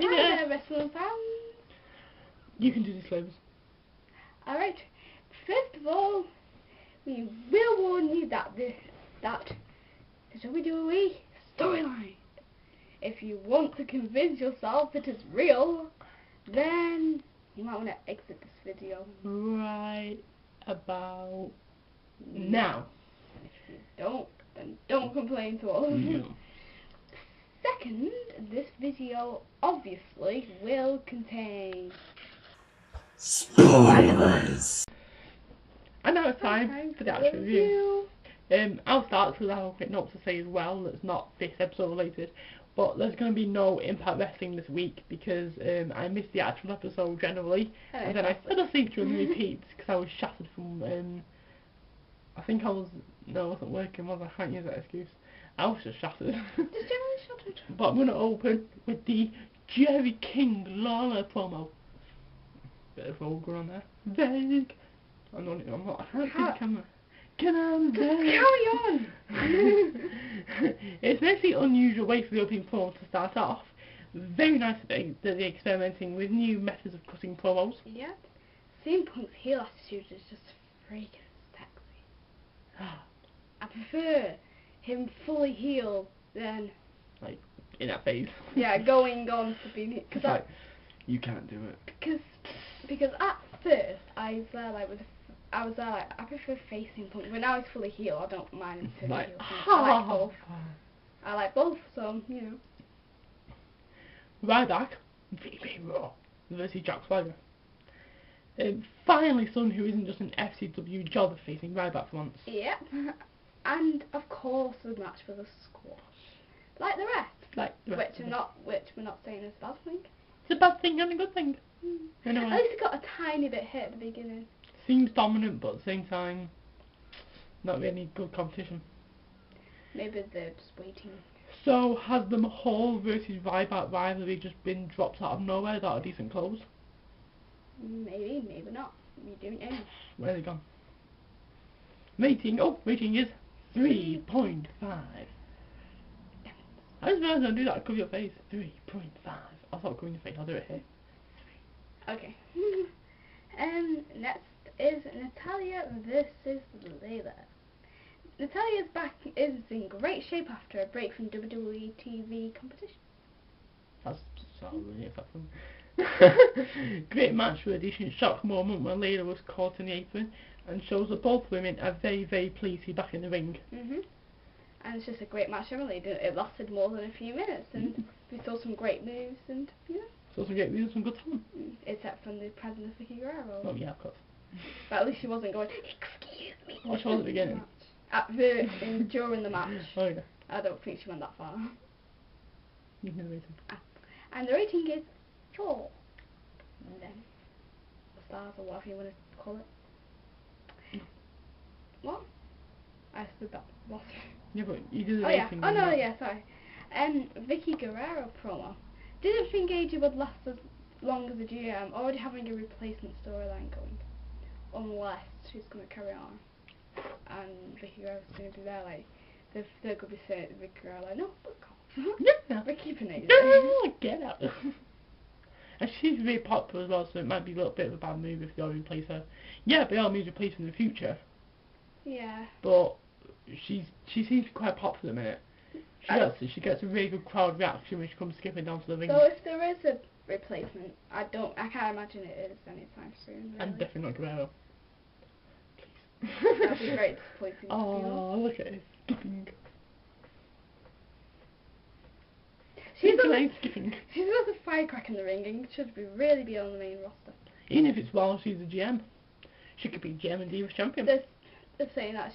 Hi there, wrestling fans. You can do disclaimers. Alright, first of all, we will warn you that the WWE storyline, if you want to convince yourself it is real, then you might want to exit this video. Right about now. If you don't, then don't complain to us. No. Second, this video obviously will contain spoilers. And now it's time for the actual review. I'll start because I have a quick note to say as well that's not this episode related. But there's going to be no Impact Wrestling this week because I missed the actual episode generally, and then I fell asleep during the repeats because I was shattered from I think I wasn't working, was I? can't use that excuse. I was just shattered. Just generally shattered. But I'm going to open with the Jerry King Lawler promo. Bit of vulgar on there. Vague. I can't see the camera. Can I carry on? It's a very unusual way for the opening promo to start off. Very nice that they're experimenting with new methods of cutting promos. Yep. CM Punk's heel attitude is just freaking sexy. I prefer him fully healed than like in that phase. Yeah, going on to being because like you can't do it. Because at first I was there like I prefer facing Punk, but now he's fully healed. I don't mind him fully healed. I like both. I like both, so you know. Right back, RAW versus Jack Swagger. Finally, someone who isn't just an FCW jobber facing Ryback for once. Yep. And of course the match for the squash. Like the rest. Which we're not saying is a bad thing. It's a bad thing and a good thing. Anyway. At least it got a tiny bit hit at the beginning. Seems dominant, but at the same time, not really good competition. Maybe they're just waiting. So, has the Mahal versus Ryback rivalry just been dropped out of nowhere without a decent close? Maybe, maybe not. You don't know. Where's it gone? Rating is 3.5. I just realised I do that, cover your face. 3.5. I'll stop covering your face, I'll do it here. Okay. Next is Natalya versus Layla. Natalya is in great shape after a break from WWE TV competition. That's so really effective. Great match with a decent shock moment when Layla was caught in the apron, and shows that both women are very, very pleased to be back in the ring. And it's just a great match generally. It lasted more than a few minutes, and we saw some great moves, and you know. Saw some great moves, some good talent. Except from the presence of Vicky Guerrero. Oh yeah, of course. But at least she wasn't going, excuse me. Oh, she was at the beginning. During the match. Oh yeah. I don't think she went that far. You know the rating. And the rating is 4. And then the stars or whatever you want to call it. What? I stood that lost. Yeah, but you did the rating. Oh no, yeah, sorry. Vicky Guerrero promo. Didn't think AJ would last as long as the GM, already having a replacement storyline going. Unless she's going to carry on. And Vicky Guerrero's going to be there, like, they're going to be saying to Vicky Guerrero, like, no, fuck off. Yeah. We're keeping AJ. Yeah, get out. And she's really popular as well, so it might be a little bit of a bad move if they all replace her. Yeah, by all means replace her in the future. Yeah. But she seems to be quite popular at the minute. She gets a really good crowd reaction when she comes skipping down to the ring. So if there is a replacement, I can't imagine it is anytime soon. Really. And definitely not Guerrero. Please. That'd be very disappointing. Oh, look at it skipping. She's got a firecracker in the ring and should really be on the main roster. Even if it's while she's a GM, she could be GM and Divas champion. They're saying that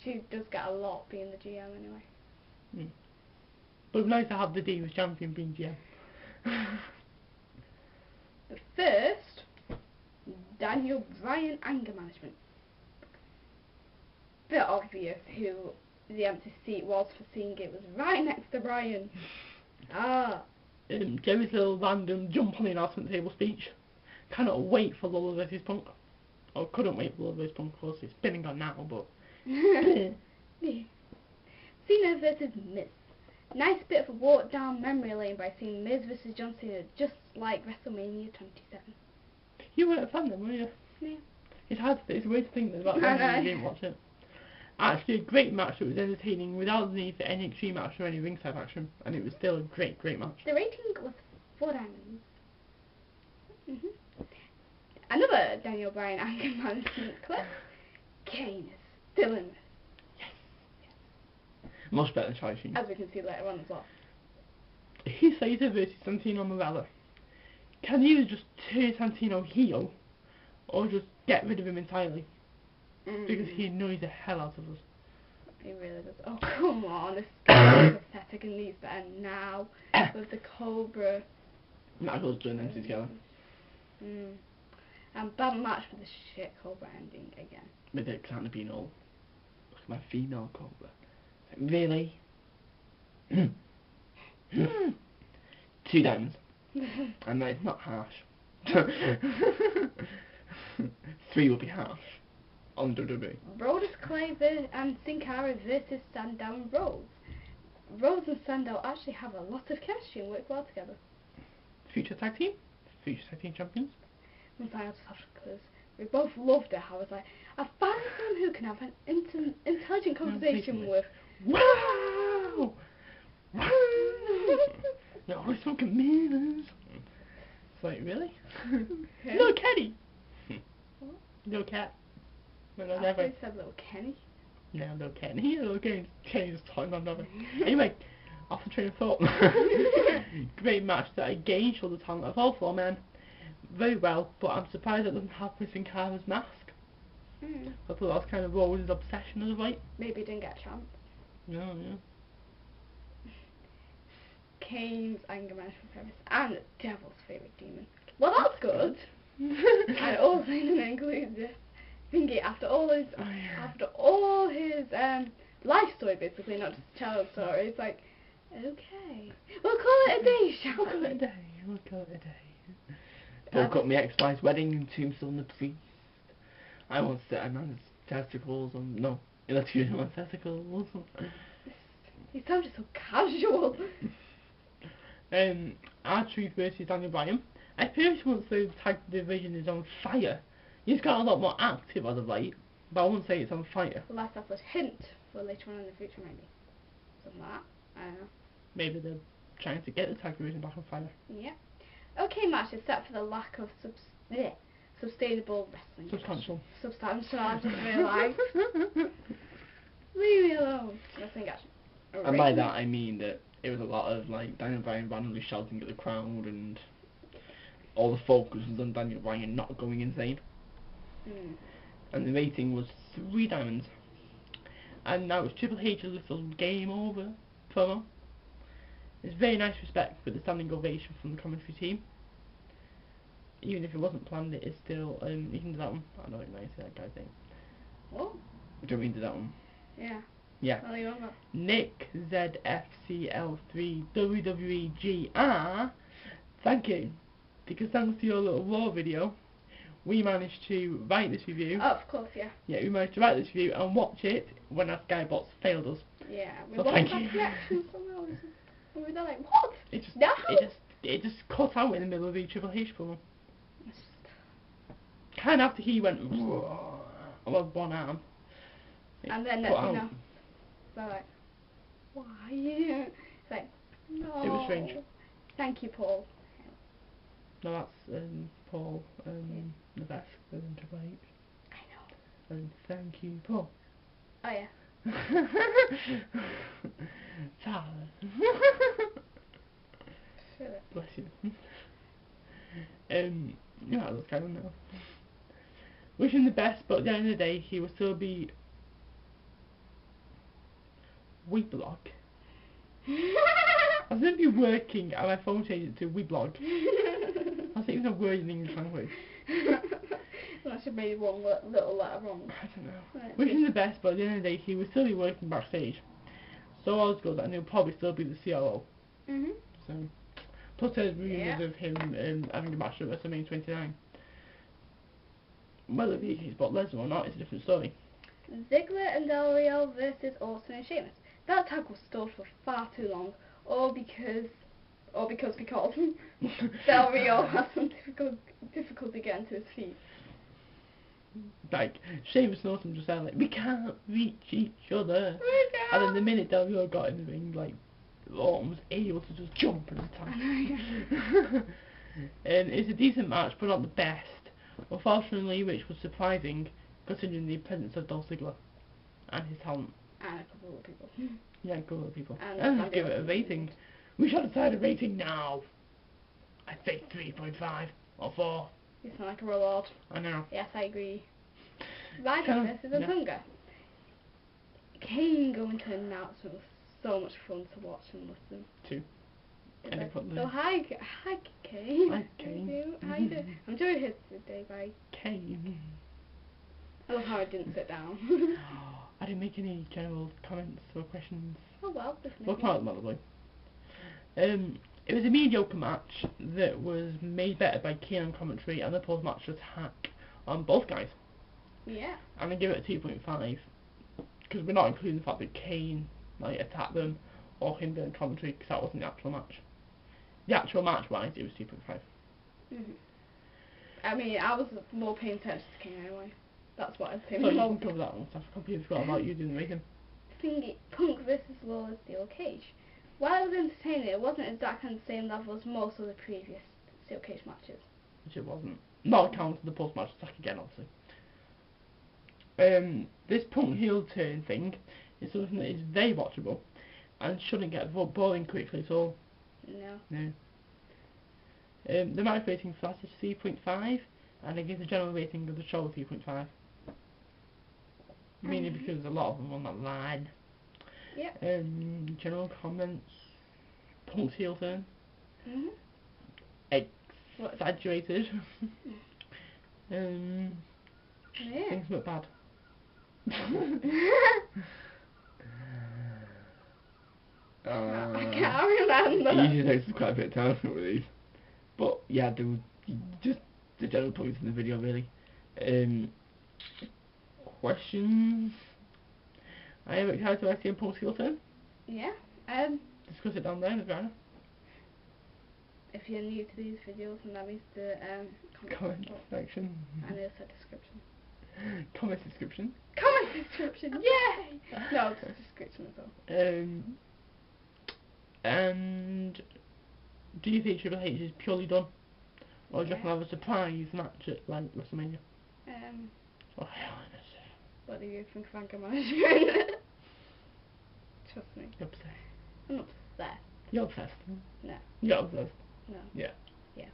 she does get a lot being the GM anyway. But it's nice to have the Divas champion being GM. But first, Daniel Bryan anger management. Bit obvious who the empty seat was for seeing it was right next to Bryan. Jerry's little random jump on the announcement table speech. Cannot wait for Lawler vs Punk. Or couldn't wait for Lawler vs Punk, of course it's spinning on now, but... Cena versus Miz. Nice bit of a walk down memory lane by seeing Miz vs John Cena, just like WrestleMania 27. You weren't a fan then, were you? Yeah. It's weird to think that about that you didn't watch it. Actually, a great match that was entertaining without the need for any extreme action or any ringside action, and it was still a great match. The rating was 4 diamonds. Another Daniel Bryan anger management clip. Kane is still in this. Much better than Charlie Sheen. As we can see later on as well. Heath Slater versus Santino Marella. Can he either just turn Santino heel, or just get rid of him entirely? Because he annoys the hell out of us. He really does. Oh, come on. This is pathetic and needs to end now. With the Cobra. Might as well join them together. And bad match with the shit Cobra ending again. With it kind of being all, look at my female Cobra. Like, really? 2 diamonds. And that is not harsh. 3 would be harsh. On WWE. Brodus Clay and Sin Cara versus Sandow and Rhodes. Rhodes and Sandow actually have a lot of chemistry and work well together. Future tag team champions. Once I just have to, because we both loved it. I was like, I found someone who can have an intelligent conversation with. Wow! Wow! You're always talking mirrors. It's like, really? No, Kenny! No cat. No, I thought you said little Kenny. No, no Kenny. Little Kenny's talking on nothing. Anyway, off the train of thought. Great match that again showed the talent of all 4 men very well, but I'm surprised it doesn't have Sin Cara's mask. I thought that was kind of Rose's obsession as of late. Maybe he didn't get a chance. No, yeah. Kane's anger management premise and the Devil's favourite demon. Well, that's good. And also includes this thingy after all his life story, basically, not just child story. It's like, okay, we'll call it a day, shall we? We'll call it a day. Broke up my ex-wife's wedding and tombstone the priest. I once set a man's testicles on, no, electrocuted man's testicles. He sounded so casual. R-Truth versus Daniel Bryan. I personally won't say the tag division is on fire. He's got a lot more active as of late, but I won't say it's on fire. Well, that's a hint for later on in the future, maybe. Something like that. I don't know. Maybe they're trying to get the tag division back on fire. Yeah. Okay, match except for the lack of sustainable wrestling. Substantial, I just realised. Leave me alone. Wrestling action. And by that I mean that it was a lot of like Daniel Bryan randomly shouting at the crowd and all the focus was on Daniel Bryan not going insane. And the rating was 3 diamonds. And now it's Triple H's little game over promo. It's very nice respect for the standing ovation from the commentary team. Even if it wasn't planned, it is still, you can do that one. I don't know what you say that guy's name. What? Do we do that one? Yeah. Yeah. Well, you want that? Nick ZFCL3 WWEGR. Thank you. Because thanks to your little RAW video, we managed to write this review. Oh, of course, yeah. Yeah, we managed to write this review and watch it when our Skybots failed us. Yeah, we so watched thank that you. reaction somehow. And we were like, what? It just cut out in the middle of the Triple H promo. Kind of after he went with one arm. And then next thing you know, they're like, why? It's like, no. It was strange. Thank you, Paul. No, that's Paul, the best than Triple H. I know. And thank you, Paul. Oh yeah. Tyler. Bless you. Yeah, that's kind of now. Wish him the best, but at the end of the day, he will still be Weblog. I was going to be working and my phone changed it to Weblog. I was thinking of word in English language. That should be one little letter wrong. I don't know. Wish him the best, but at the end of the day, he will still be working backstage. So all's good, and he'll probably still be the COO. So, plus there's rumours of him having a match at WrestleMania 29. Whether he bought Lesnar or not is a different story. Ziggler and Del Rio versus Austin and Sheamus. That tag was stalled for far too long. or because Del Rio has some difficulty getting to his feet. Like, Sheamus and Awesome just sound like, we can't reach each other. And then the minute Del Rio got in the ring, like, Orton was able to just jump and attack. It's a decent match, but not the best. Unfortunately, which was surprising, considering the presence of Dolph Ziggler and his talent. And a couple of people. Yeah, a couple of people. And let's give it a rating. We should decide a rating now. I think 3.5 or 4. You sound like a robot. I know. Yes, I agree. Right, this is a hunger. Kane going to announcement was so much fun to watch and listen. 2. So hi Kane. Hi Kane. How you doing? I'm doing his today by Kane. I love how I didn't sit down. I didn't make any general comments or questions. Oh well, Well, quite lovely. It was a mediocre match that was made better by Kane on commentary and the post-match attack on both guys. Yeah. And I give it a 2.5 because we're not including the fact that Kane like attacked them or him doing commentary because that wasn't the actual match. The actual match-wise, it was 2.5. I mean, I was more paying attention to Kane anyway. That's what I was saying. So you can cover that one. I completely forgot about you doing the rating. Thingy, Punk versus Lawler Steel Cage. While it was entertaining, it wasn't exactly on the same level as most of the previous Steel Cage matches. Which it wasn't. Not counting the post-match attack again, obviously. This Punk heel turn thing is something that is very watchable and shouldn't get boring quickly at all. No. The match rating for that is 3.5 and I give the general rating of the show 3.5. Mainly because a lot of them on that line. Yep. General comments. Punk's heel turn. Exaggerated. Things look bad. I can't remember. It usually takes quite a bit of time with these. But yeah, just the general points in the video really. Questions? I am excited to see a Punk's heel turn. Yeah. Discuss it down there in the banner. If you're new to these videos, and that means the comment section. And also description. Comment description. Comment description. Yay! No, it's description as well. And do you think Triple H is purely done, or do you have a surprise match at like WrestleMania? Or Hell in a Cell? What do you think of anger management? Trust me. You're obsessed. I'm not obsessed. You're obsessed. No. You're obsessed. No. Yeah. Yeah.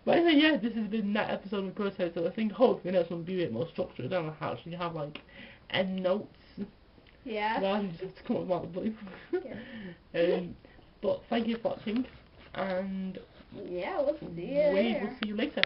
But anyway, yeah, this has been that episode of GorgeousElliotts. So I think hopefully next one will be a bit more structured. I don't know how actually have like end notes. Yeah. Rather than just come up out of the blue. Yeah. But thank you for watching, and yeah, we'll see you. We will see you later.